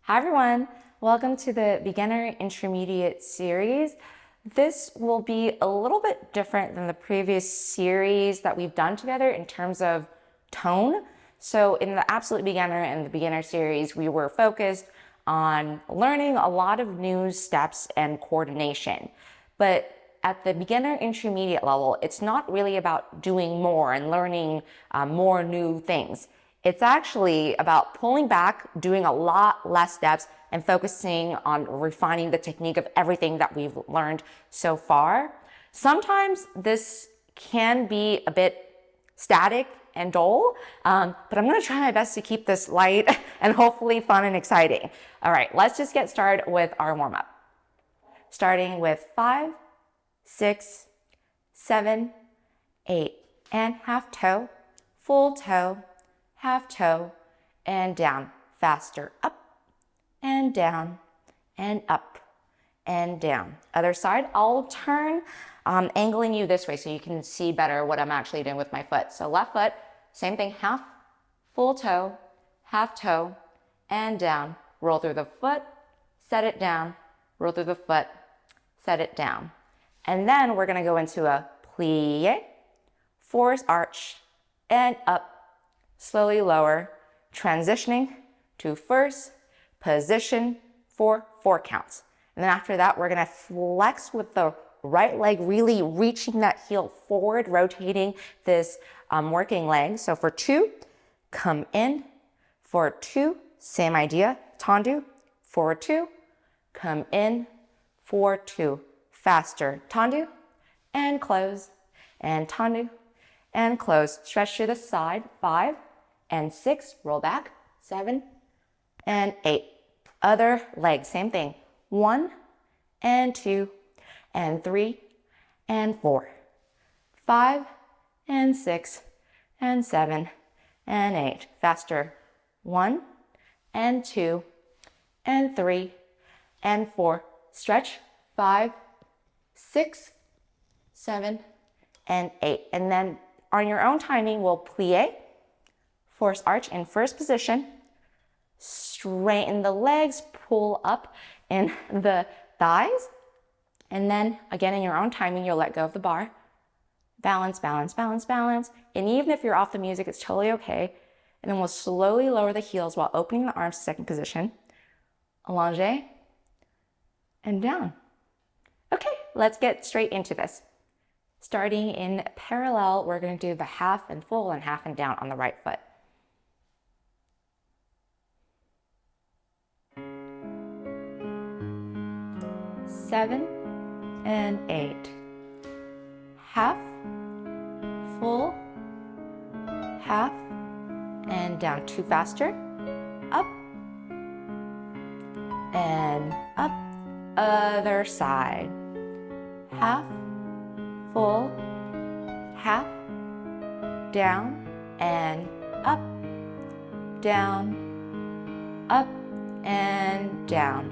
Hi everyone, welcome to the Beginner Intermediate series. This will be a little bit different than the previous series that we've done together in terms of tone. So in the Absolute Beginner and the Beginner series, we were focused on learning a lot of new steps and coordination. But at the beginner intermediate level, it's not really about doing more and learning more new things. It's actually about pulling back, doing a lot less steps, and focusing on refining the technique of everything that we've learned so far. Sometimes this can be a bit static and dull, but I'm going to try my best to keep this light and hopefully fun and exciting. All right, let's just get started with our warm-up. Starting with 5, 6, 7, 8, and half toe, full toe, half toe, and down. Faster, up and down and up and down. Other side, I'll turn, angling you this way so you can see better what I'm actually doing with my foot. So left foot, same thing, half, full toe, half toe, and down. Roll through the foot, set it down, roll through the foot, set it down. And then we're gonna go into a plie, force arch, and up, slowly lower, transitioning to first position for 4 counts. And then after that, we're gonna flex with the right leg, really reaching that heel forward, rotating this working leg. So for 2, come in. For 2, same idea, tendu. For 2, come in. For 2, faster, tendu, and close, and tendu, and close. Stretch to the side, 5 and 6, roll back, 7 and 8. Other leg, same thing, 1 and 2 and 3 and 4, 5 and 6 and 7 and 8. Faster, 1 and 2 and 3 and 4. Stretch, 5, 6, 7, and 8. And then on your own timing, we'll plie, force arch in first position, straighten the legs, pull up in the thighs, and then again in your own timing, you'll let go of the bar. Balance, balance, balance, balance. And even if you're off the music, it's totally okay. And then we'll slowly lower the heels while opening the arms to second position. Allonge, and down. Okay, let's get straight into this. Starting in parallel, we're going to do the half and full and half and down on the right foot. Seven and 8. Half, full, half, and down. 2 faster. Up, and up. Other side. Half, full, half, down, and up, and down.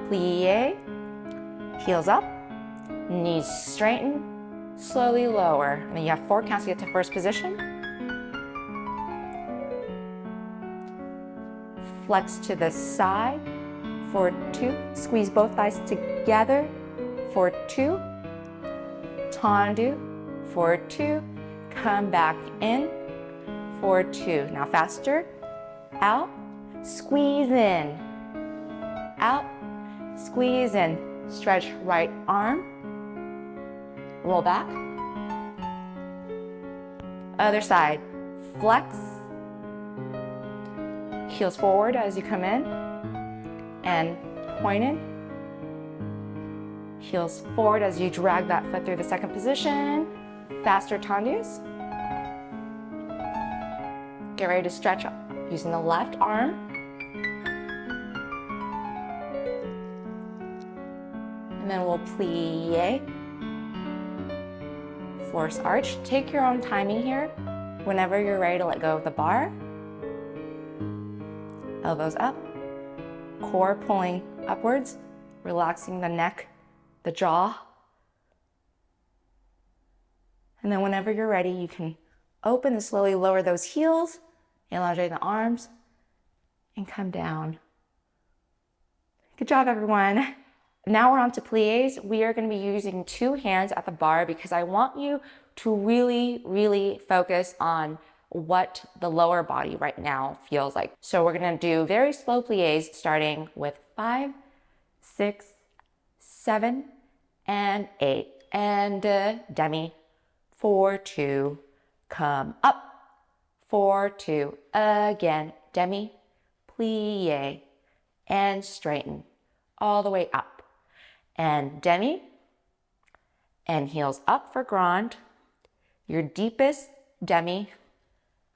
Plie, heels up, knees straighten, slowly lower. And then you have 4 counts to get to first position. Flex to the side for 2, squeeze both thighs together for 2, tendu for 2, come back in for 2. Now faster, out, squeeze in, out, squeeze in, stretch right arm, roll back, other side, flex, heels forward as you come in, and point in, heels forward as you drag that foot through the second position. Faster tendus. Get ready to stretch up using the left arm. And then we'll plie, force arch. Take your own timing here. Whenever you're ready to let go of the bar. Elbows up, core pulling upwards, relaxing the neck, the jaw. And then whenever you're ready, you can open and slowly lower those heels, elongate the arms, and come down Good job, everyone. Now we're on to plies. We are going to be using 2 hands at the bar because I want you to really focus on what the lower body right now feels like. So we're going to do very slow plies starting with 5, 6, 7, and 8. And demi, 4, 2, come up, 4, 2, again, demi, plie, and straighten all the way up. And demi, and heels up for grand, your deepest demi,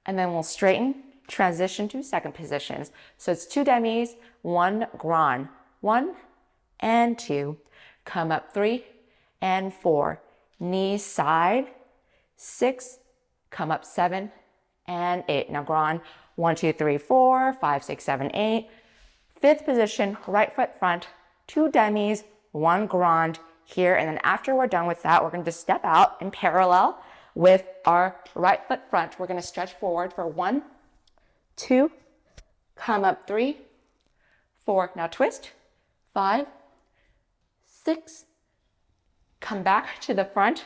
and then we'll straighten, transition to second positions. So it's 2 demis, 1 grand, 1 and 2, come up 3 and 4, knees side, 6, come up 7 and 8. Now grand, 1, 2, 3, 4, 5, 6, 7, 8. Fifth position, right foot front, 2 demis, 1 grand here. And then after we're done with that, we're going to step out in parallel with our right foot front. We're going to stretch forward for 1, 2, come up 3, 4. Now twist, 5, 6, come back to the front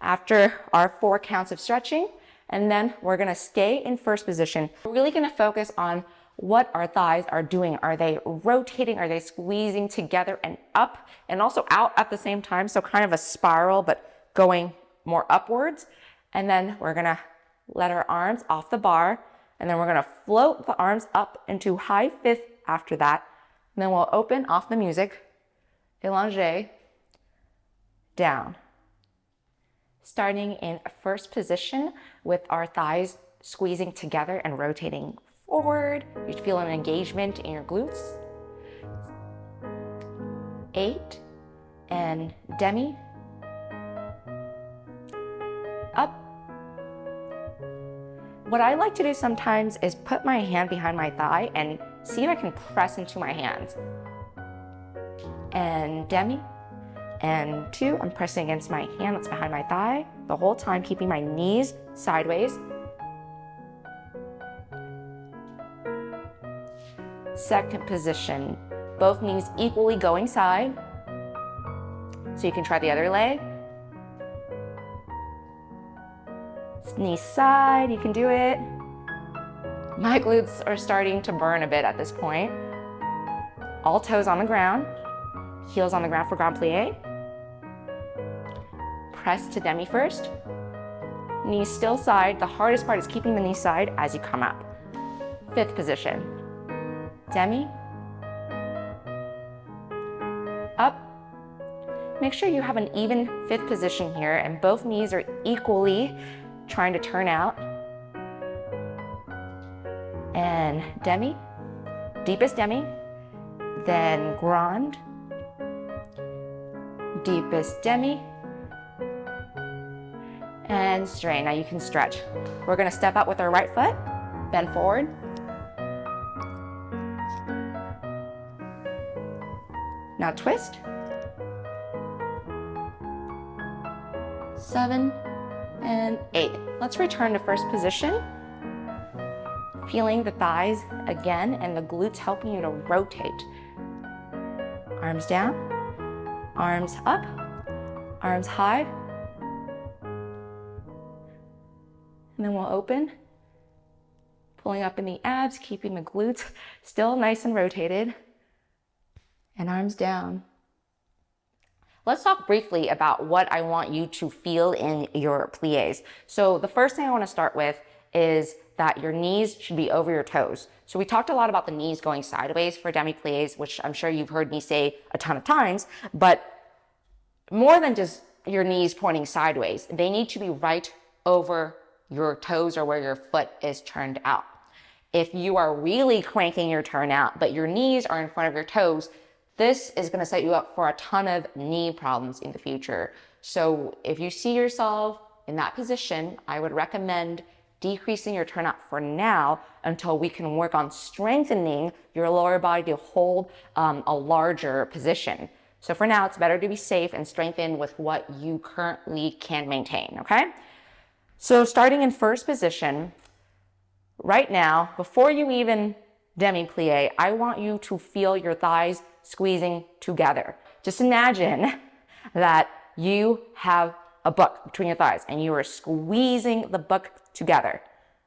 after our 4 counts of stretching. And then we're going to stay in first position. We're really going to focus on what our thighs are doing. Are they rotating? Are they squeezing together and up and also out at the same time? So kind of a spiral, but going more upwards. And then we're going to let our arms off the bar. And then we're going to float the arms up into high fifth after that. And then we'll open off the music, élanger, down. Starting in first position with our thighs squeezing together and rotating forward. You feel an engagement in your glutes. 8 and demi. Up. What I like to do sometimes is put my hand behind my thigh and see if I can press into my hands. And demi. And 2, I'm pressing against my hand that's behind my thigh the whole time, keeping my knees sideways. Second position, both knees equally going side. So you can try the other leg. Knee side, you can do it. My glutes are starting to burn a bit at this point. All toes on the ground, heels on the ground for grand plie. Press to demi first. Knees still side. The hardest part is keeping the knee side as you come up. Fifth position. Demi. Up. Make sure you have an even fifth position here and both knees are equally trying to turn out. And demi. Deepest demi. Then grand. Deepest demi. And straighten. Now you can stretch. We're going to step out with our right foot, bend forward. Now twist. 7 and 8. Let's return to first position. Feeling the thighs again and the glutes helping you to rotate. Arms down, arms up, arms high. And then we'll open, pulling up in the abs, keeping the glutes still nice and rotated, and arms down. Let's talk briefly about what I want you to feel in your plies. So the first thing I want to start with is that your knees should be over your toes. So we talked a lot about the knees going sideways for demi-plies, which I'm sure you've heard me say a ton of times, but more than just your knees pointing sideways, they need to be right over your toes or where your foot is turned out. If you are really cranking your turn out, but your knees are in front of your toes, this is going to set you up for a ton of knee problems in the future. So if you see yourself in that position, I would recommend decreasing your turnout for now until we can work on strengthening your lower body to hold a larger position. So for now, it's better to be safe and strengthen with what you currently can maintain, okay? So starting in first position, right now, before you even demi plie, I want you to feel your thighs squeezing together. Just imagine that you have a book between your thighs and you are squeezing the book together.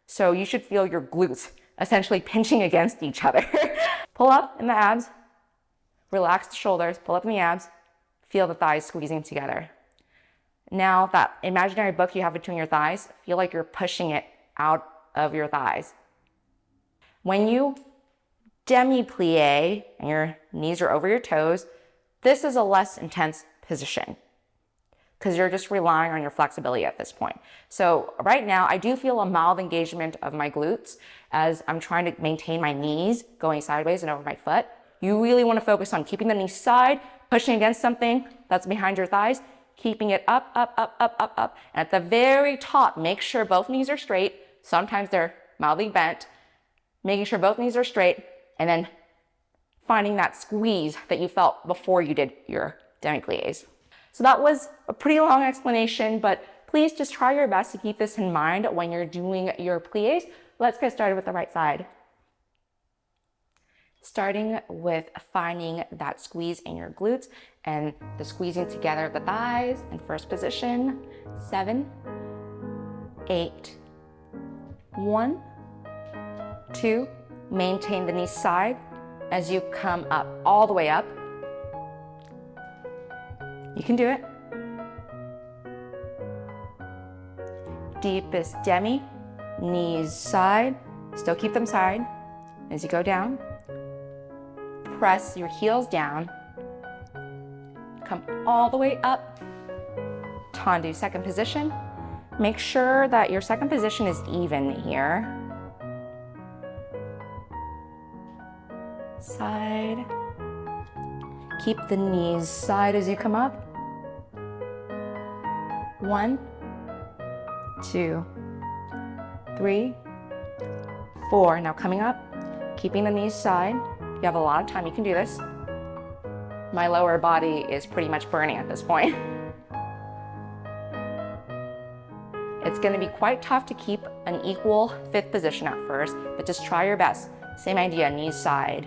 So you should feel your glutes essentially pinching against each other. Pull up in the abs, relax the shoulders, pull up in the abs, feel the thighs squeezing together. Now that imaginary book you have between your thighs, feel like you're pushing it out of your thighs. When you demi-plie and your knees are over your toes, this is a less intense position because you're just relying on your flexibility at this point. So right now, I do feel a mild engagement of my glutes as I'm trying to maintain my knees going sideways and over my foot. You really want to focus on keeping the knees side, pushing against something that's behind your thighs, keeping it up, up, up, up, up, up. And at the very top, make sure both knees are straight. Sometimes they're mildly bent. Making sure both knees are straight, and then finding that squeeze that you felt before you did your demi-plies. So that was a pretty long explanation, but please just try your best to keep this in mind when you're doing your plies. Let's get started with the right side. Starting with finding that squeeze in your glutes and the squeezing together of the thighs in first position. 7, 8, 1, 2, maintain the knee side as you come up, all the way up. You can do it. Deepest demi, knees side, still keep them side. As you go down, press your heels down, come all the way up. Tendu, second position. Make sure that your second position is even here. Side. Keep the knees side as you come up. 1, 2, 3, 4. Now coming up, keeping the knees side. You have a lot of time, you can do this. My lower body is pretty much burning at this point. It's going to be quite tough to keep an equal fifth position at first, but just try your best. Same idea, knees side.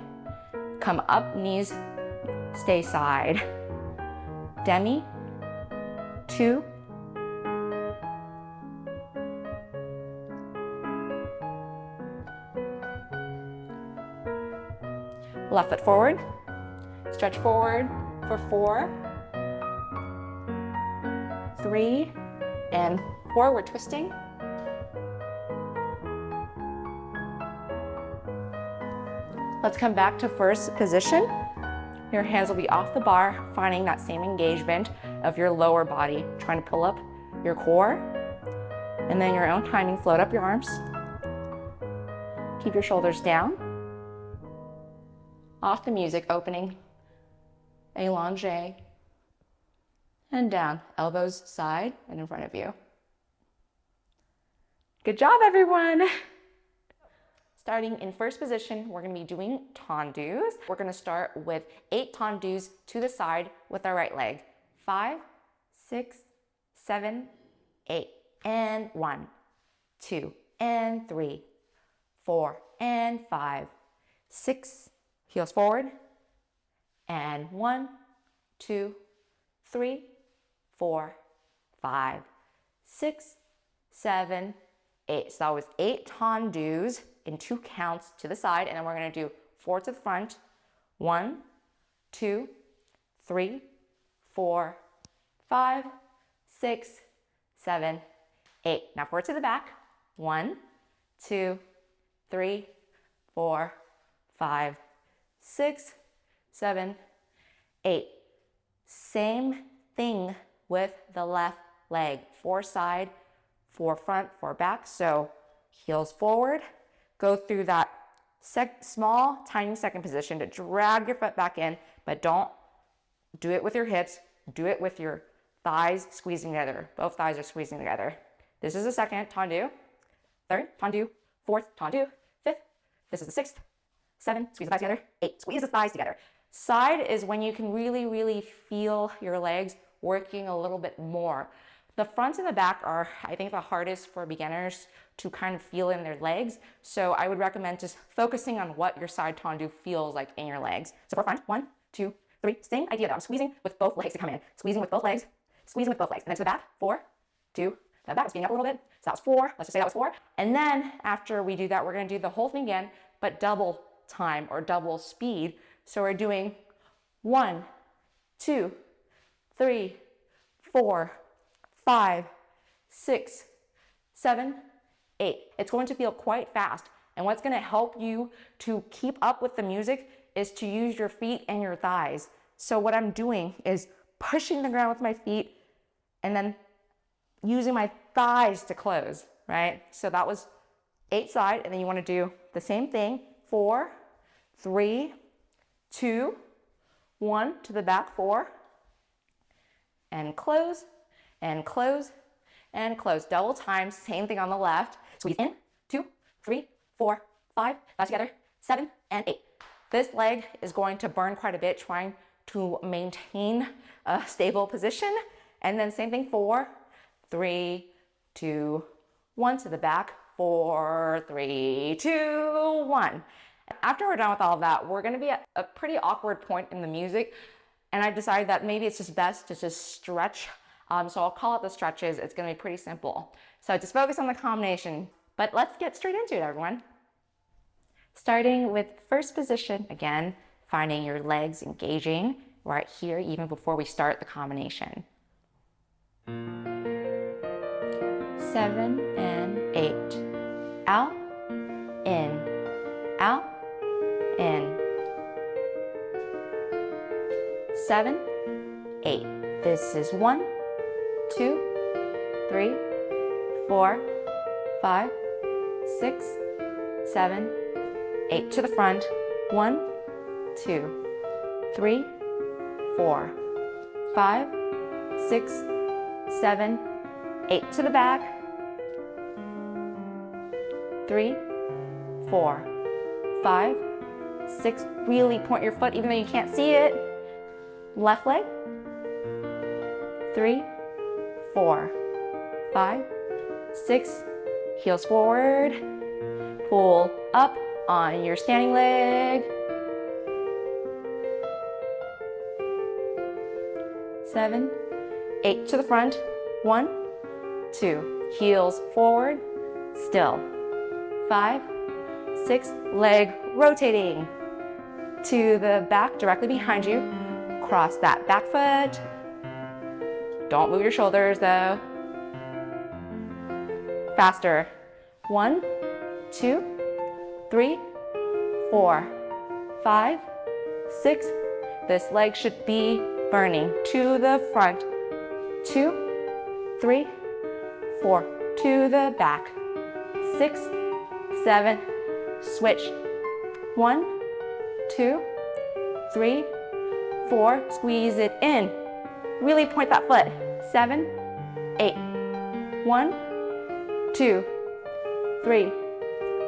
Come up, knees stay side. Demi, 2, left foot forward, stretch forward for 4, 3, and forward twisting. Let's come back to first position. Your hands will be off the bar, finding that same engagement of your lower body, trying to pull up your core, and then your own timing, float up your arms. Keep your shoulders down. Off the music, opening, allonge, and down. Elbows side and in front of you. Good job, everyone. Starting in first position, we're going to be doing tendus. We're going to start with 8 tendus to the side with our right leg. 5, 6, 7, 8, and 1, 2, and 3, 4, and 5, 6, heels forward, and 1, 2, 3, 4, 5, 6, 7, 8. So that was 8 tendus in 2 counts to the side, and then we're going to do 4 to the front. 1, 2, 3, 4, 5, 6, 7, 8. Now 4 to the back. 1, 2, 3, 4, 5, 6, 7, 8. Same thing with the left leg. 4 side, 4 front, 4 back. So heels forward. Go through that small, tiny second position to drag your foot back in, but don't do it with your hips. Do it with your thighs squeezing together. Both thighs are squeezing together. This is the second tendu. Third, tendu. Fourth, tendu. Fifth, this is the sixth. 7, squeeze the thighs together. 8, squeeze the thighs together. Side is when you can really, really feel your legs working a little bit more. The front and the back are, I think, the hardest for beginners to kind of feel in their legs. So I would recommend just focusing on what your side tendu feels like in your legs. So for front, 1, 2, 3, same idea though. I'm squeezing with both legs to come in. Squeezing with both legs, squeezing with both legs. And then to the back, 4, 2, the back, speeding up a little bit. So that was 4, let's just say that was 4. And then after we do that, we're gonna do the whole thing again, but double time or double speed. So we're doing 1, 2, 3, 4, 5, 6, 7, 8. It's going to feel quite fast. And what's going to help you to keep up with the music is to use your feet and your thighs. So what I'm doing is pushing the ground with my feet and then using my thighs to close, right? So that was 8 side, and then you want to do the same thing. 4, 3, 2, 1 to the back, 4, and close, and close, and close. Double time, same thing on the left. Squeeze in, 2, 3, 4, 5, back together, 7, and 8. This leg is going to burn quite a bit trying to maintain a stable position. And then same thing, 4, 3, 2, 1 to the back, 4, 3, 2, 1. After we're done with all of that, we're gonna be at a pretty awkward point in the music. And I've decided that maybe it's just best to just stretch. So I'll call it the stretches. It's gonna be pretty simple. So just focus on the combination, but let's get straight into it, everyone. Starting with first position, again, finding your legs engaging right here, even before we start the combination. 7 and 8. Out, in, out, in. 7, 8. This is 1, 2, 3, 4, 5, 6, 7, 8. To the front. 1, 2, 3, 4, 5, 6, 7, 8. To the back. 3, 4, 5, 6. Really point your foot even though you can't see it. Left leg. 3, 4, 5, 6. Heels forward. Pull up on your standing leg. 7, 8. To the front. 1, 2. Heels forward. Still. 5, 6. Leg rotating. To the back, directly behind you. Cross that back foot. Don't move your shoulders though. Faster. 1, 2, 3, 4, 5, 6. This leg should be burning. To the front. 2, 3, 4. To the back. 6, 7. Switch. 1, 2, 3, 4. Squeeze it in. Really point that foot. 7, 8. 1, 2, 3,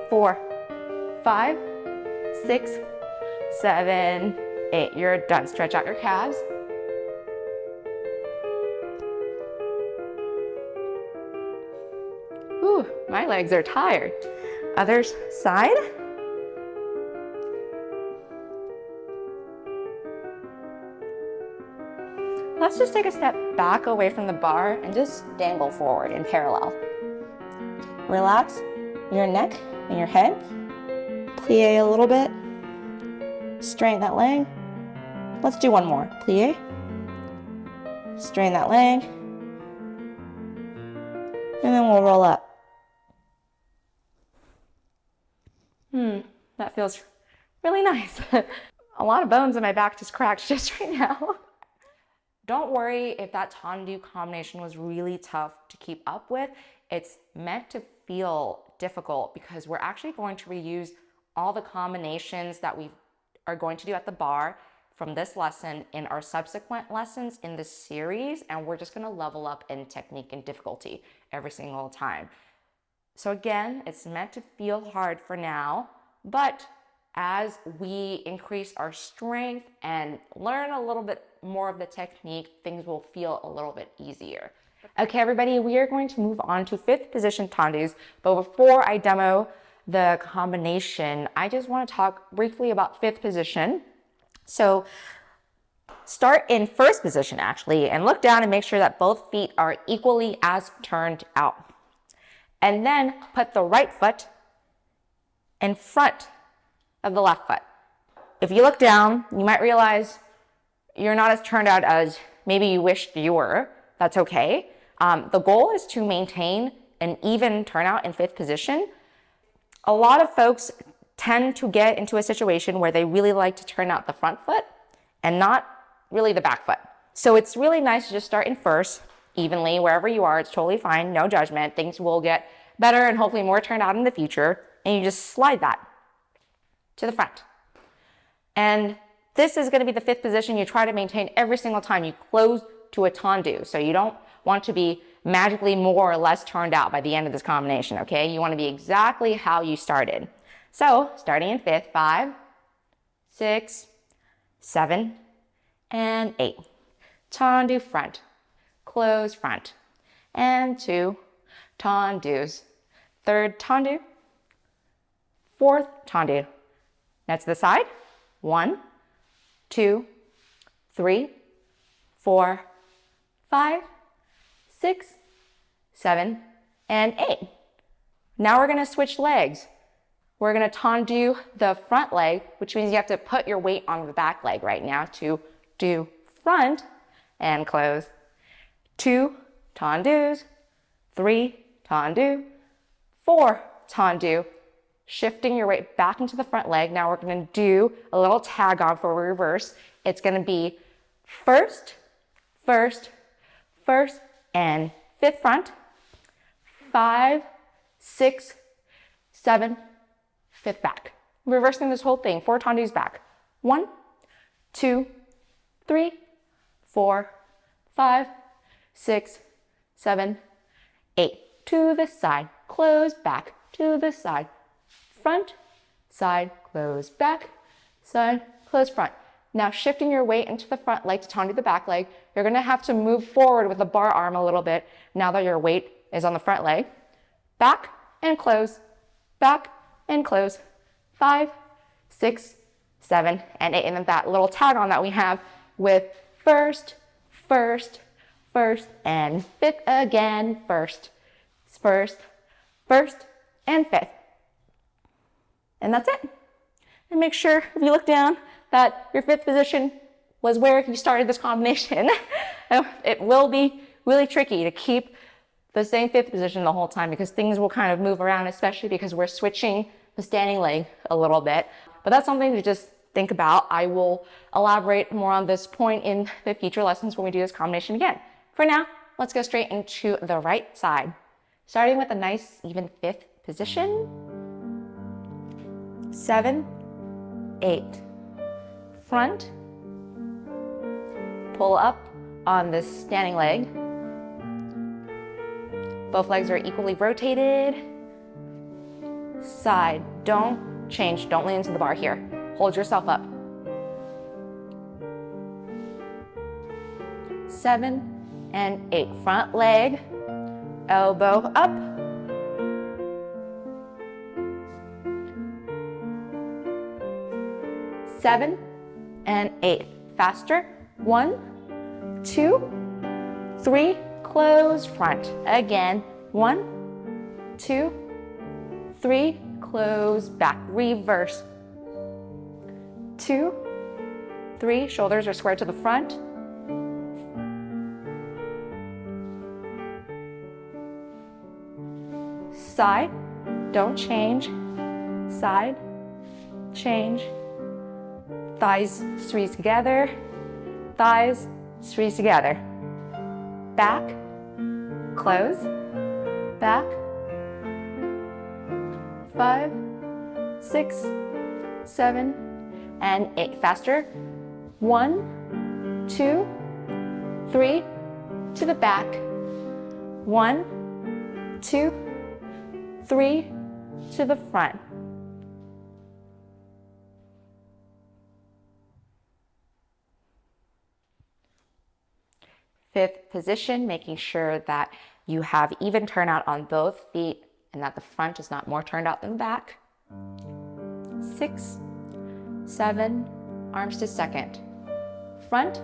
4, 5, 6, 7, 8. You're done. Stretch out your calves. Ooh, my legs are tired. Other side. Let's just take a step back away from the bar and just dangle forward in parallel. Relax your neck and your head. Plie a little bit. Straighten that leg. Let's do one more. Plie. Straighten that leg. And then we'll roll up. That feels really nice. A lot of bones in my back just cracked just right now. Don't worry if that tendu combination was really tough to keep up with. It's meant to feel difficult because we're actually going to reuse all the combinations that we are going to do at the bar from this lesson in our subsequent lessons in this series, and we're just going to level up in technique and difficulty every single time. So again, it's meant to feel hard for now, but as we increase our strength and learn a little bit more of the technique, things will feel a little bit easier. Okay, everybody, we are going to move on to fifth position tendus, but before I demo the combination, I just want to talk briefly about fifth position. So start in first position actually, and look down and make sure that both feet are equally as turned out. And then put the right foot in front of the left foot. If you look down, you might realize you're not as turned out as maybe you wished you were. That's okay. The goal is to maintain an even turnout in fifth position. A lot of folks tend to get into a situation where they really like to turn out the front foot and not really the back foot. So it's really nice to just start in first, evenly, wherever you are. It's totally fine, no judgment. Things will get better and hopefully more turned out in the future. And you just slide that to the front. And this is going to be the fifth position you try to maintain every single time you close to a tendu. So you don't want to be magically more or less turned out by the end of this combination, okay? You want to be exactly how you started. So starting in fifth, 5, 6, 7, and 8. Tendu front, close front, and 2 tendus. Third tendu, fourth tendu. Now to the side, 1, 2, 3, 4, 5, 6, 7, and 8. Now we're going to switch legs. We're going to tendu the front leg, which means you have to put your weight on the back leg right now to do front and close. 2 tendus, 3 tendu, 4 tendu. Shifting your weight back into the front leg. Now we're going to do a little tag on for reverse. It's going to be first, first, first, and fifth front, 5, 6, 7, fifth back. Reversing this whole thing, 4 tendus back. 1, 2, 3, 4, 5, 6, 7, 8. To the side, close back, to the side. Front, side, close back, side, close front. Now shifting your weight into the front leg to tendu the back leg, you're going to have to move forward with the bar arm a little bit now that your weight is on the front leg. Back and close, back and close, 5, 6, 7, and 8. And then that little tag on that we have with first, first, first, and fifth again, first, first, first, and fifth. And that's it. And make sure, if you look down, that your fifth position was where you started this combination. It will be really tricky to keep the same fifth position the whole time because things will kind of move around, especially because we're switching the standing leg a little bit. But that's something to just think about. I will elaborate more on this point in the future lessons when we do this combination again. For now, let's go straight into the right side. Starting with a nice even fifth position. 7, 8. Front. Pull up on this standing leg. Both legs are equally rotated. Side. Don't change. Don't lean into the bar here. Hold yourself up. 7 and 8. Front leg. Elbow up. 7 and 8. Faster. 1, 2, 3. Close front. Again. 1, 2, 3. Close back. Reverse. 2, 3. Shoulders are square to the front. Side. Don't change. Side. Change. Thighs squeeze together, thighs squeeze together. Back, close, back. 5, 6, 7, and 8. Faster. 1, 2, 3, to the back. 1, 2, 3, to the front. fifth position, making sure that you have even turnout on both feet and that the front is not more turned out than the back. 6, 7, arms to second. Front,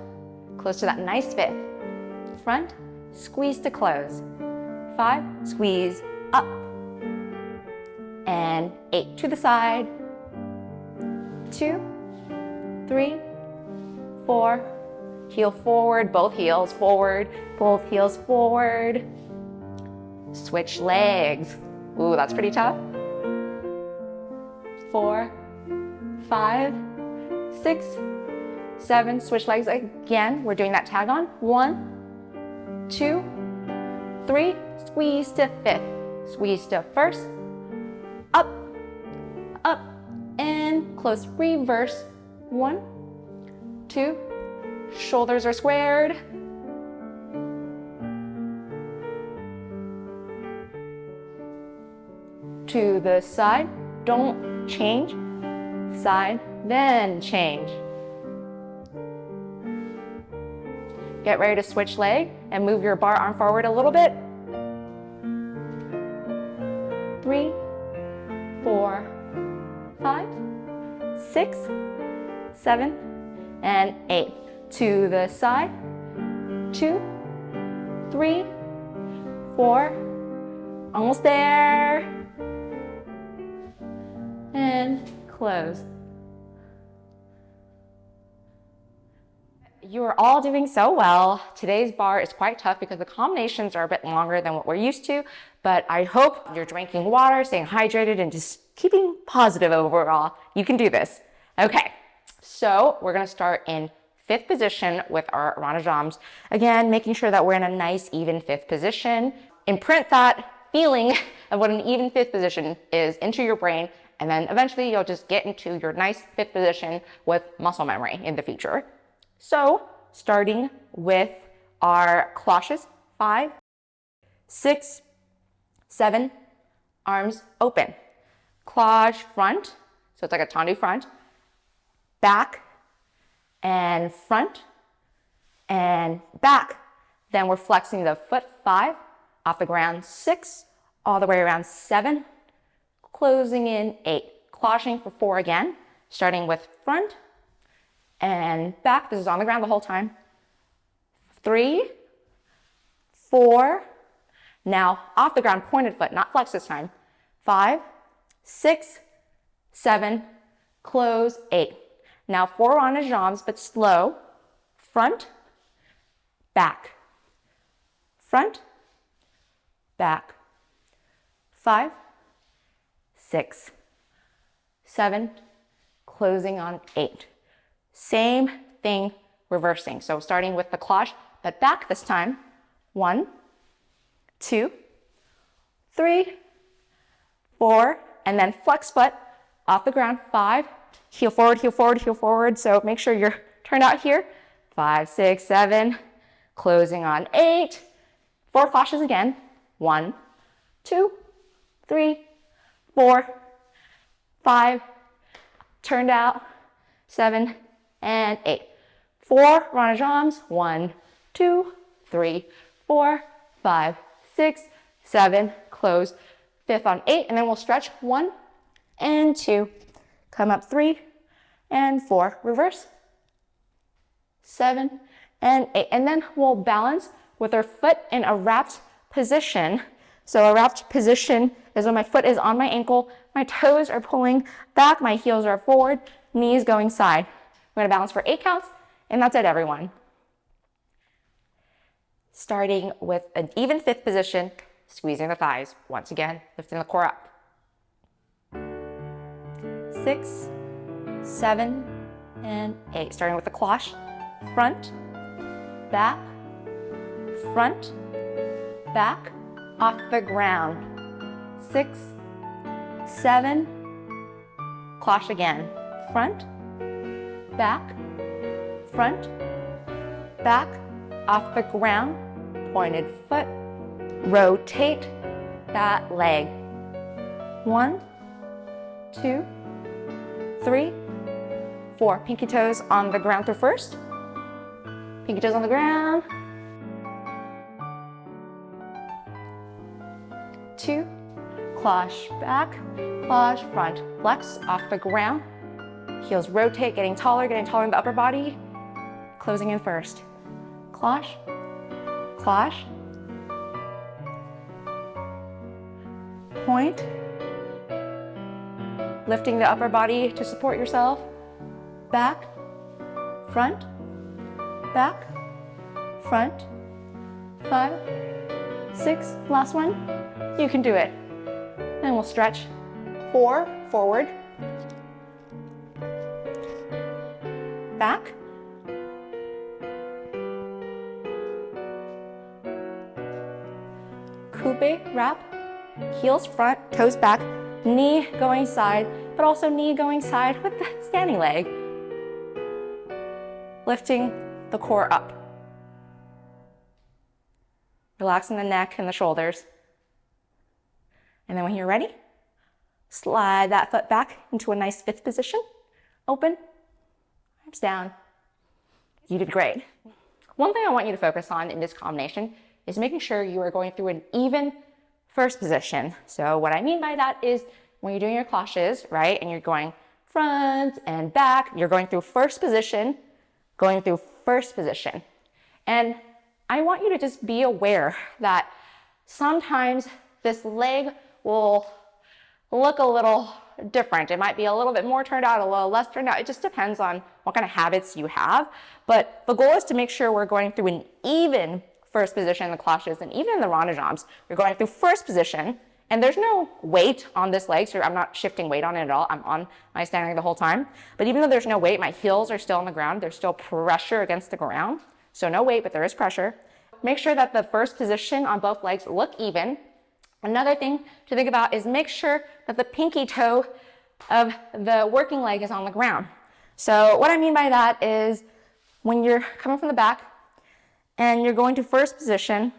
close to that nice fifth. Front, squeeze to close. 5, squeeze, up. And 8, to the side. 2, 3, 4, heel forward, both heels forward, both heels forward. Switch legs. Ooh, that's pretty tough. 4, 5, 6, 7, switch legs again. We're doing that tag on. 1, 2, 3, squeeze to fifth, squeeze to first, up, up, and close, reverse. 1, 2, shoulders are squared. To the side, don't change. Side, then change. Get ready to switch leg and move your bar arm forward a little bit. 3, 4, 5, 6, 7, and 8. To the side. 2, 3, 4. Almost there. And close. You are all doing so well. Today's bar is quite tough because the combinations are a bit longer than what we're used to, but I hope you're drinking water, staying hydrated, and just keeping positive overall. You can do this. Okay, so we're gonna start in fifth position with our Ronde jambes. Again, making sure that we're in a nice even fifth position. Imprint that feeling of what an even fifth position is into your brain, and then eventually you'll just get into your nice fifth position with muscle memory in the future. So starting with our cloches, 5, 6, 7, arms open. Cloche front, so it's like a tendu front, back and front and back. Then we're flexing the foot, 5, off the ground, 6, all the way around, 7, closing in 8. Cloching for 4 again, starting with front and back. This is on the ground the whole time. 3, 4, now off the ground, pointed foot, not flex this time. 5, 6, 7, close, 8. Now 4 Ronde jambes, but slow. Front, back, front, back. 5, 6, 7, closing on 8. Same thing, reversing. So starting with the cloche, but back this time. 1, 2, 3, 4, and then flex foot off the ground. 5, heel forward, heel forward, heel forward. So make sure you're turned out here. 5, 6, 7, closing on 8. 4 cloches again. 1, 2, 3, 4, 5, turned out, 7, and 8. 4 Ronde jambes, 1, 2, 3, 4, 5, 6, 7, close, 5th on 8, and then we'll stretch 1 and 2, come up 3 and 4, reverse, 7 and 8, and then we'll balance with our foot in a wrapped position. So a wrapped position is when my foot is on my ankle, my toes are pulling back, my heels are forward, knees going side. We're gonna balance for 8 counts, and that's it, everyone. Starting with an even 5th position, squeezing the thighs. Once again, lifting the core up. 6, 7, and 8. Starting with the cloche. Front, back, front, back, off the ground. 6, 7, cloche again. Front, back, front, back, off the ground, pointed foot, rotate that leg. 1, 2, 3, 4. Pinky toes on the ground through first. Pinky toes on the ground. 2, cloche back, cloche front, flex off the ground, heels rotate, getting taller in the upper body, closing in first, cloche, cloche, point, lifting the upper body to support yourself, back, front, back, front, 5, 6, last one, you can do it. And we'll stretch 4, forward, back, coupe wrap, heels front, toes back, knee going side, but also knee going side with the standing leg. Lifting the core up. Relaxing the neck and the shoulders. And then when you're ready, slide that foot back into a nice 5th position. Open, arms down. You did great. One thing I want you to focus on in this combination is making sure you are going through an even first position. So what I mean by that is when you're doing your cloches, right, and you're going front and back, you're going through first position, And I want you to just be aware that sometimes this leg will look a little different. It might be a little bit more turned out, a little less turned out. It just depends on what kind of habits you have. But the goal is to make sure we're going through an even first position in the cloches, and even in the ronde jambes, you're going through first position, and there's no weight on this leg, so I'm not shifting weight on it at all. I'm on my standing the whole time. But even though there's no weight, my heels are still on the ground. There's still pressure against the ground. So no weight, but there is pressure. Make sure that the first position on both legs look even. Another thing to think about is make sure that the pinky toe of the working leg is on the ground. So what I mean by that is when you're coming from the back and you're going to first position,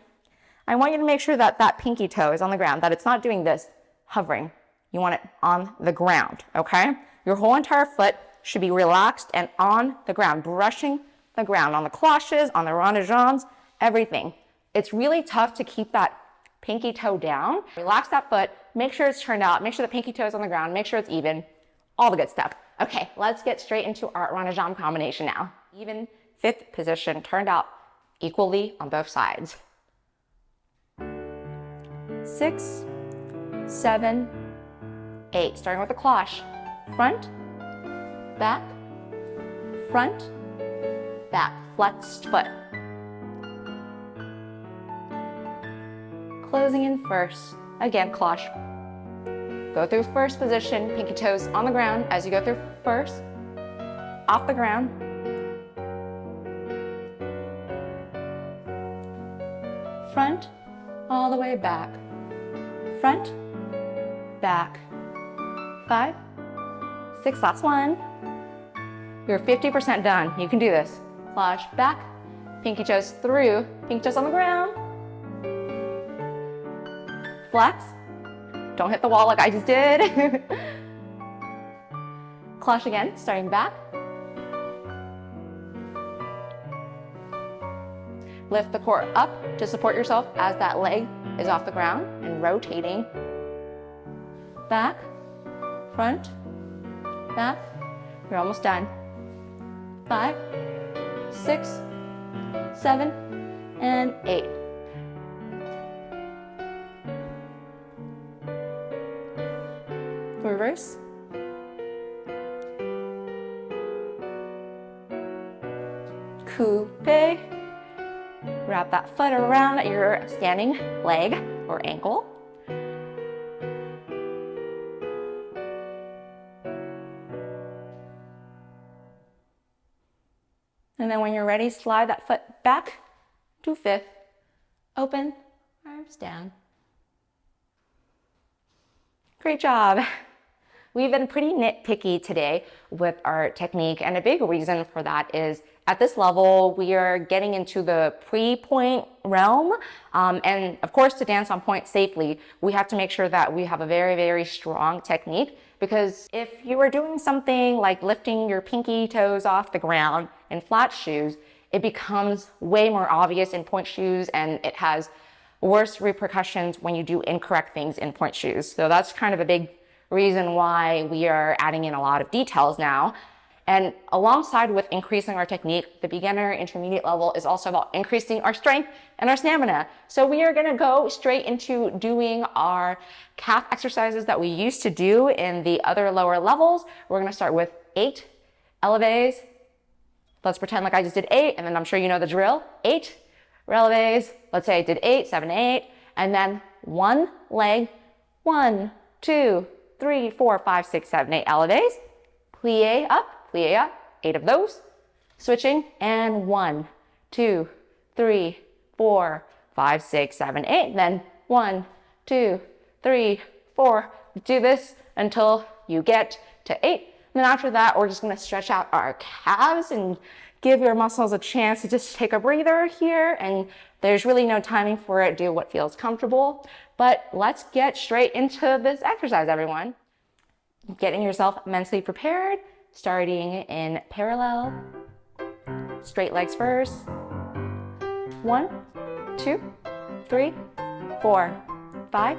I want you to make sure that that pinky toe is on the ground, that it's not doing this, hovering. You want it on the ground, okay? Your whole entire foot should be relaxed and on the ground, brushing the ground, on the cloches, on the ronde jambes, everything. It's really tough to keep that pinky toe down. Relax that foot, make sure it's turned out, make sure the pinky toe is on the ground, make sure it's even, all the good stuff. Okay, let's get straight into our ronde jambe combination now. Even 5th position, turned out equally on both sides. 6, 7, 8. Starting with the cloche. Front, back, flexed foot. Closing in first. Again, cloche. Go through first position, pinky toes on the ground as you go through first, off the ground. Front, all the way back. Front, back. 5, 6, last one. You're 50% done. You can do this. Cloche back, pinky toes through, pinky toes on the ground. Flex. Don't hit the wall like I just did. Cloche again, starting back. Lift the core up to support yourself as that leg is off the ground and rotating. Back, front, back. You're almost done. 5, 6, 7, and 8. Reverse. Coupe. Wrap that foot around your standing leg or ankle. And then when you're ready, slide that foot back to 5th. Open, arms down. Great job. We've been pretty nitpicky today with our technique, and a big reason for that is at this level, we are getting into the pre-point realm. And of course, to dance on point safely, we have to make sure that we have a very, very strong technique, because if you are doing something like lifting your pinky toes off the ground in flat shoes, it becomes way more obvious in point shoes, and it has worse repercussions when you do incorrect things in pointe shoes. So that's kind of a big reason why we are adding in a lot of details now. And alongside with increasing our technique, the beginner intermediate level is also about increasing our strength and our stamina. So we are gonna go straight into doing our calf exercises that we used to do in the other lower levels. We're gonna start with 8 Eleves. Let's pretend like I just did 8, and then I'm sure you know the drill. 8 Releves. Let's say I did 8, 7, 8, and then one leg. 1, 2, 3, 4, 5, 6, 7, 8 Eleves. Plie up, 8 of those. Switching, and 1, 2, 3, 4, 5, 6, 7, 8. Then 1, 2, 3, 4. Do this until you get to 8. And then after that, we're just gonna stretch out our calves and give your muscles a chance to just take a breather here. And there's really no timing for it. Do what feels comfortable. But let's get straight into this exercise, everyone. Getting yourself mentally prepared, starting in parallel, straight legs first. 1, 2, 3, 4, 5,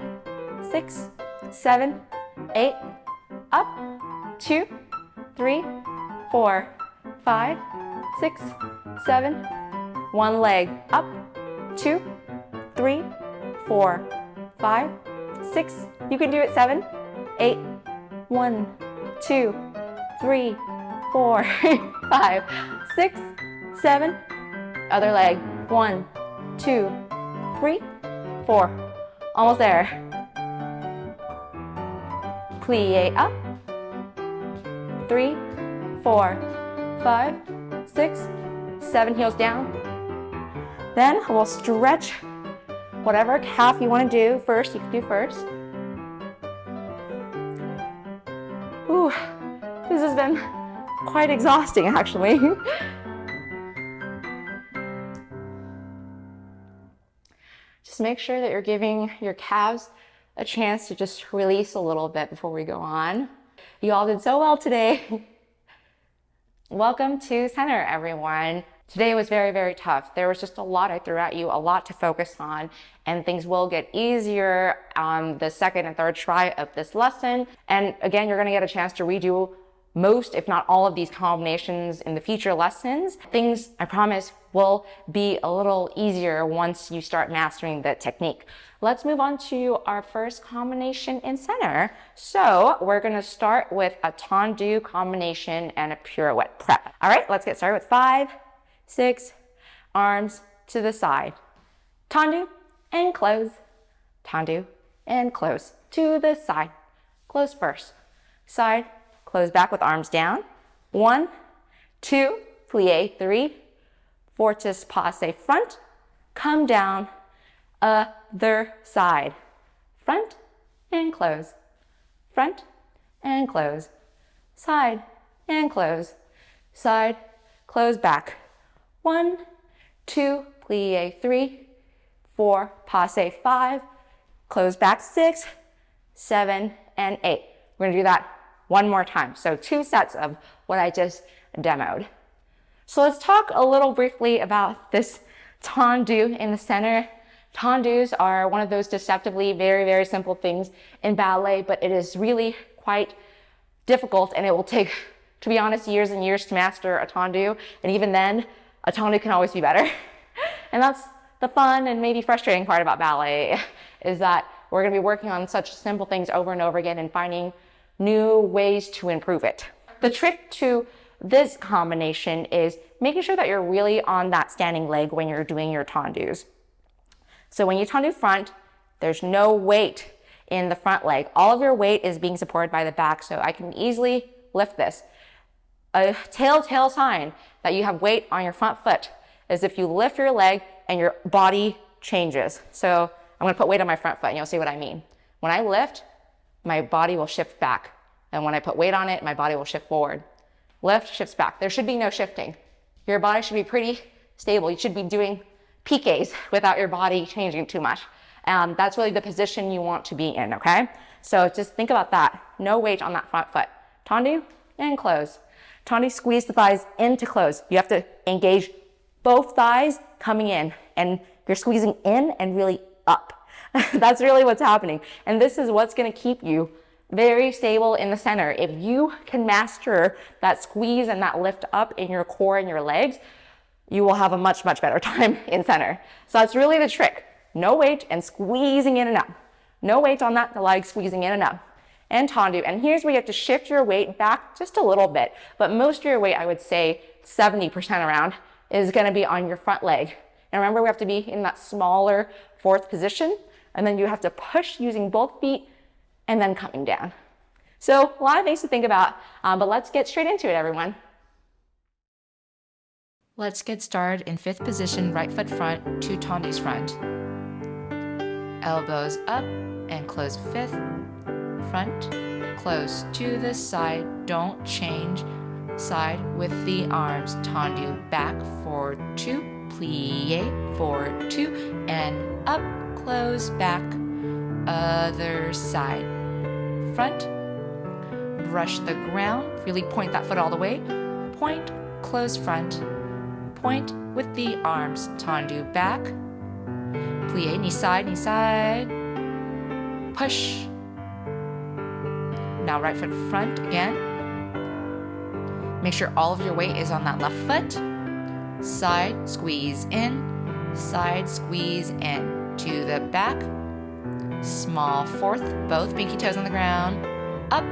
6, 7, 8, up, 2, 3, 4, 5, 6, 7, one leg, up, 2, 3, 4, 5, 6, you can do it, 7, 8, 1, 2, 3, 4, 5, 6, 7, other leg, 1, 2, 3, 4, almost there. Plie up, 3, 4, 5, 6, 7, heels down. Then we'll stretch whatever calf you want to do first, you can do first. Ooh, this has been quite exhausting actually. Just make sure that you're giving your calves a chance to just release a little bit before we go on. You all did so well today. Welcome to center, everyone. Today was very, very tough. There was just a lot I threw at you, a lot to focus on, and things will get easier on the second and third try of this lesson. And again, you're gonna get a chance to redo most, if not all of these combinations in the future lessons. Things, I promise, will be a little easier once you start mastering the technique. Let's move on to our first combination in center. So we're gonna start with a tendu combination and a pirouette prep. All right, let's get started with 5, 6, arms to the side. Tendu and close. Tendu and close. To the side. Close first. Side, close back with arms down. 1, 2, plie, 3, fortis passe front. Come down, other side. Front and close. Front and close. Side and close. Side, close back. 1, 2, plie, 3, 4, passe 5, close back 6, 7, and 8. We're gonna do that one more time. So 2 sets of what I just demoed. So let's talk a little briefly about this tendu in the center. Tendus are one of those deceptively very, very simple things in ballet, but it is really quite difficult, and it will take, to be honest, years and years to master a tendu. And even then, a tendu can always be better. And that's the fun and maybe frustrating part about ballet, is that we're gonna be working on such simple things over and over again and finding new ways to improve it. The trick to this combination is making sure that you're really on that standing leg when you're doing your tendus. So when you tendu front, there's no weight in the front leg. All of your weight is being supported by the back, so I can easily lift this. A telltale sign that you have weight on your front foot is if you lift your leg and your body changes. So I'm gonna put weight on my front foot and you'll see what I mean. When I lift, my body will shift back. And when I put weight on it, my body will shift forward. Lift, shifts back. There should be no shifting. Your body should be pretty stable. You should be doing piqués without your body changing too much. That's really the position you want to be in, okay? So just think about that. No weight on that front foot. Tendu and close. Tendu, squeeze the thighs into close. You have to engage both thighs coming in, and you're squeezing in and really up. That's really what's happening. And this is what's going to keep you very stable in the center. If you can master that squeeze and that lift up in your core and your legs, you will have a much, much better time in center. So that's really the trick. No weight and squeezing in and up. No weight on that leg, squeezing in and up. And tendu. And here's where you have to shift your weight back just a little bit. But most of your weight, I would say 70% around, is going to be on your front leg. And remember, we have to be in that smaller fourth position. And then you have to push using both feet and then coming down. So a lot of things to think about, but let's get straight into it, everyone. Let's get started in fifth position, right foot front, two tendus front. Elbows up and close fifth, front, close to the side, don't change, side with the arms, tendu back, forward two, plie, forward two, and up, close back, other side, front, brush the ground, really point that foot all the way, point, close front, point with the arms, tendu back, plie, knee side, push. Now right foot front again. Make sure all of your weight is on that left foot. Side, squeeze in, to the back. Small fourth, both pinky toes on the ground, up.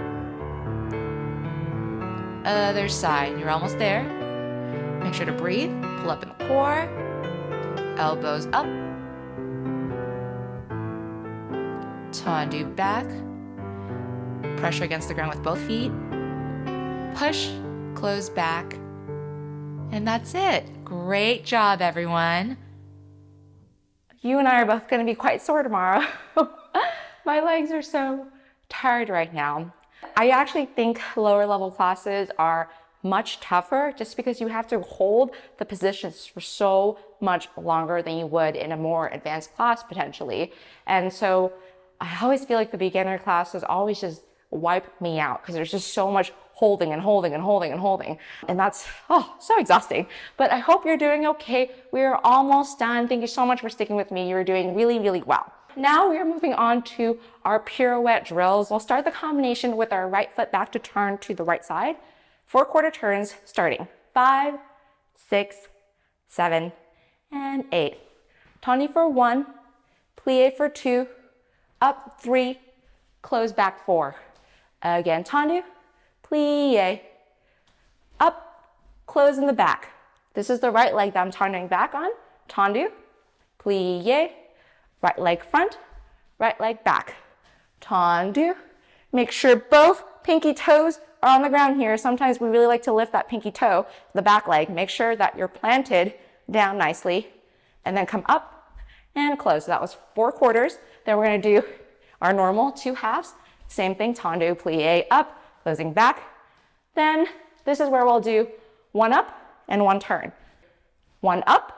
Other side, you're almost there. Make sure to breathe, pull up in the core, elbows up, tendu back, pressure against the ground with both feet, push, close back, and that's it. Great job, everyone. You and I are both going to be quite sore tomorrow. My legs are so tired right now. I actually think lower level classes are much tougher just because you have to hold the positions for so much longer than you would in a more advanced class potentially. And so I always feel like the beginner classes always just wipe me out because there's just so much holding and holding and holding and holding. And that's, so exhausting. But I hope you're doing okay. We're almost done. Thank you so much for sticking with me. You're doing really, really well. Now we are moving on to our pirouette drills. We'll start the combination with our right foot back to turn to the right side. 4 quarter turns starting 5, 6, 7, and 8. Tendu for 1, plie for 2, up 3, close back 4. Again, tendu, plie, up, close in the back. This is the right leg that I'm turning back on. Tendu, plie, right leg front, right leg back. Tendu. Make sure both pinky toes are on the ground here. Sometimes we really like to lift that pinky toe, the back leg. Make sure that you're planted down nicely and then come up and close. So that was 4 quarters. Then we're going to do our normal 2 halves. Same thing, tendu, plie, up, closing back. Then this is where we'll do 1 up and 1 turn. 1 up,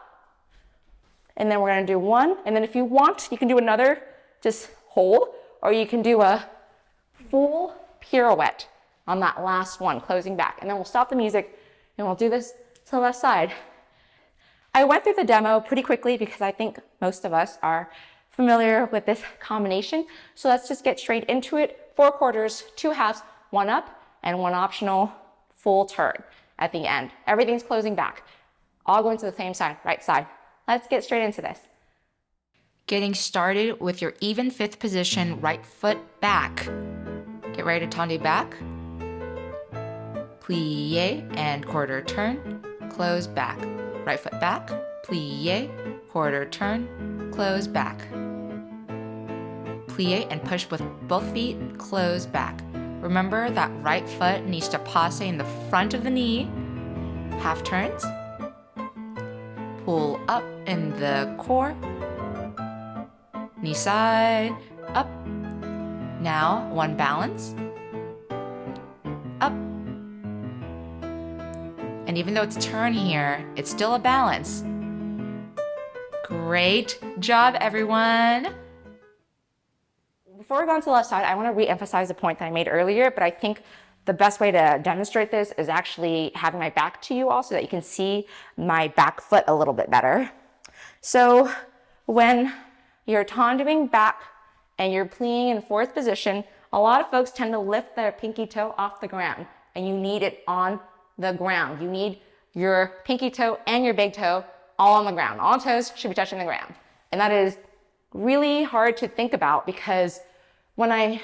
and then we're going to do 1. And then if you want, you can do another, just hold, or you can do a full pirouette on that last one, closing back. And then we'll stop the music and we'll do this to the left side. I went through the demo pretty quickly because I think most of us are familiar with this combination. So let's just get straight into it. 4 quarters, 2 halves, 1 up, and 1 optional full turn at the end. Everything's closing back. All going to the same side, right side. Let's get straight into this. Getting started with your even fifth position, right foot back. Get ready to tendu back. Plie and quarter turn, close back. Right foot back, plie, quarter turn, close back. Plie and push with both feet, close back. Remember that right foot needs to passe in the front of the knee. Half turns. Pull up in the core. Knee side, up. Now, 1 balance. Up. And even though it's a turn here, it's still a balance. Great job, everyone. Before we go on to the left side, I want to re-emphasize the point that I made earlier, but I think the best way to demonstrate this is actually having my back to you all so that you can see my back foot a little bit better. So when you're tenduing back and you're plieing in fourth position, a lot of folks tend to lift their pinky toe off the ground, and you need it on the ground. You need your pinky toe and your big toe all on the ground. All toes should be touching the ground. And that is really hard to think about, because when I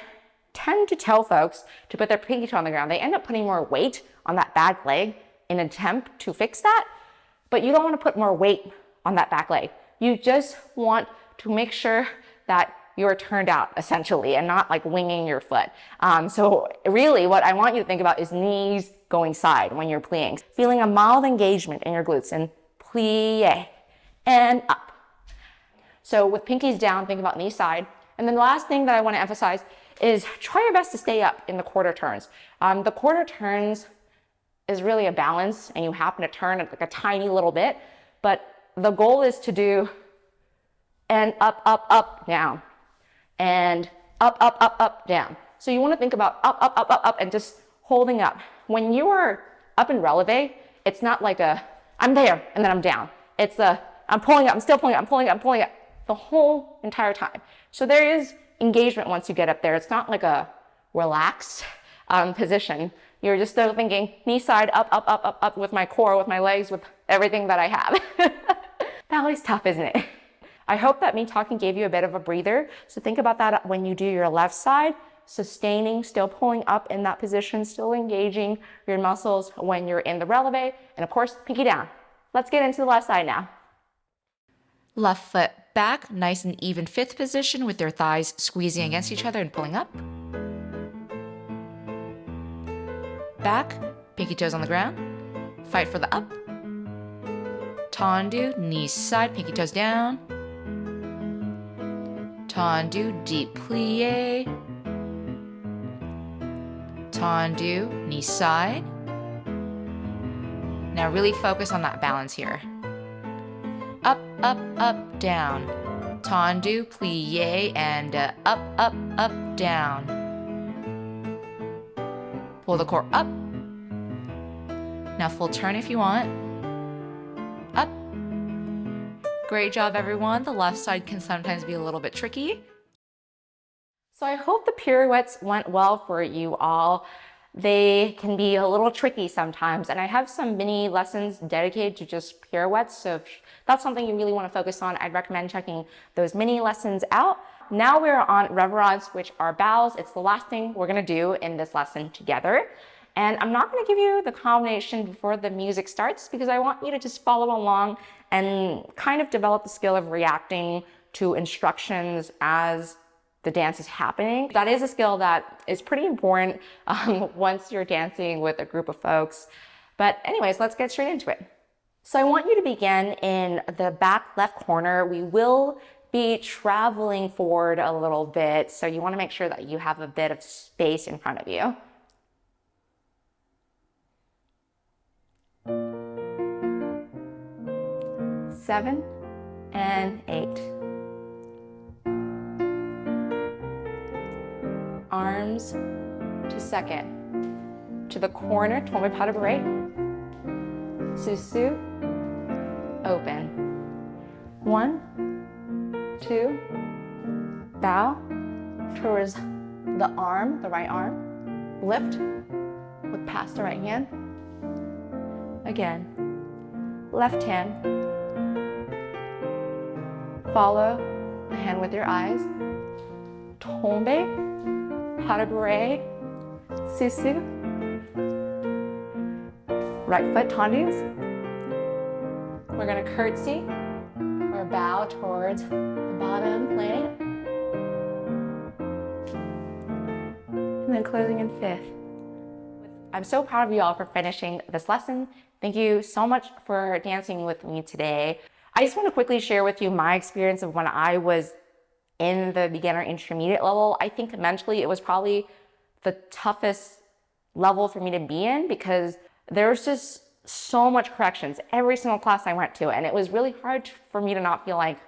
tend to tell folks to put their pinky toe on the ground, they end up putting more weight on that back leg in an attempt to fix that. But you don't want to put more weight on that back leg. You just want to make sure that you're turned out, essentially, and not like winging your foot. So really what I want you to think about is knees going side when you're plieing. Feeling a mild engagement in your glutes, and plie and up. So with pinkies down, think about knee side. And then the last thing that I want to emphasize is try your best to stay up in the quarter turns. The quarter turns is really a balance, and you happen to turn it like a tiny little bit, but the goal is to do and up, up, up, down, and up, up, up, up, down. So you want to think about up, up, up, up, up, and just holding up. When you are up in releve, it's not like a, I'm there and then I'm down. It's a, I'm pulling up, I'm still pulling up, I'm pulling up, I'm pulling up the whole entire time. So there is engagement once you get up there. It's not like a relaxed position. You're just still thinking knee side, up, up, up, up, up with my core, with my legs, with everything that I have. Ballet's tough, isn't it? I hope that me talking gave you a bit of a breather. So think about that when you do your left side, sustaining, still pulling up in that position, still engaging your muscles when you're in the releve, and of course, pinky down. Let's get into the left side now. Left foot back, nice and even fifth position with your thighs squeezing against each other and pulling up. Back, pinky toes on the ground. Fight for the up. Tendu, knees side, pinky toes down. Tendu, deep plie. Tendu, knee side. Now really focus on that balance here. Up, up, up, down. Tendu, plie, and up, up, up, down. Pull the core up. Now full turn if you want. Up. Great job, everyone. The left side can sometimes be a little bit tricky. So I hope the pirouettes went well for you all. They can be a little tricky sometimes, and I have some mini lessons dedicated to just pirouettes. So if that's something you really want to focus on, I'd recommend checking those mini lessons out. Now we're on Reverence, which are bows. It's the last thing we're going to do in this lesson together. And I'm not going to give you the combination before the music starts, because I want you to just follow along and kind of develop the skill of reacting to instructions as the dance is happening. That is a skill that is pretty important once you're dancing with a group of folks. But anyways, let's get straight into it. So I want you to begin in the back left corner. We will be traveling forward a little bit, so you want to make sure that you have a bit of space in front of you. Seven and 8. Arms to second. To the corner, tombe pas de bourrée. Susu. Open. 1, 2. Bow towards the arm, the right arm. Lift. Look past the right hand. Again. Left hand. Follow the hand with your eyes. Tombe, pas de bourrée, susu. Right foot tendus. We're going to curtsy or bow towards the bottom plate. And then closing in 5th. I'm so proud of you all for finishing this lesson. Thank you so much for dancing with me today. I just want to quickly share with you my experience of when I was in the beginner intermediate level. I think mentally it was probably the toughest level for me to be in, because there was just so much corrections every single class I went to, and it was really hard for me to not feel like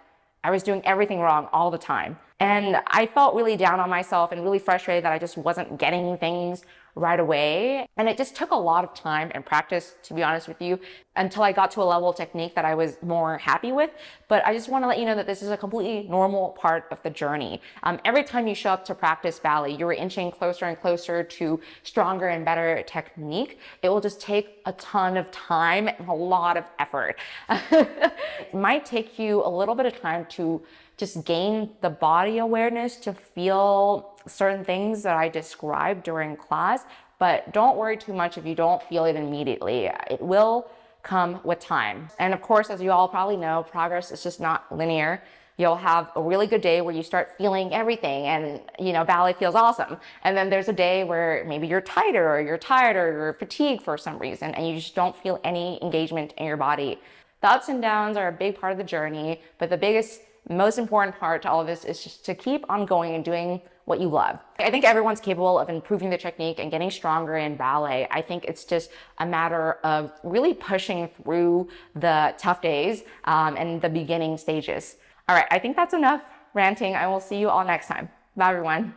I was doing everything wrong all the time. And I felt really down on myself and really frustrated that I just wasn't getting things right away. And it just took a lot of time and practice, to be honest with you, until I got to a level of technique that I was more happy with. But I just want to let you know that this is a completely normal part of the journey. Every time you show up to practice ballet, you're inching closer and closer to stronger and better technique. It will just take a ton of time and a lot of effort. It might take you a little bit of time to just gain the body awareness to feel certain things that I described during class, but don't worry too much if you don't feel it immediately. It will come with time. And of course, as you all probably know, progress is just not linear. You'll have a really good day where you start feeling everything and, ballet feels awesome. And then there's a day where maybe you're tighter or you're tired or you're fatigued for some reason and you just don't feel any engagement in your body. The ups and downs are a big part of the journey, but the biggest, most important part to all of this is just to keep on going and doing what you love. I think everyone's capable of improving the technique and getting stronger in ballet. I think it's just a matter of really pushing through the tough days and the beginning stages. All right, I think that's enough ranting. I will see you all next time. Bye, everyone.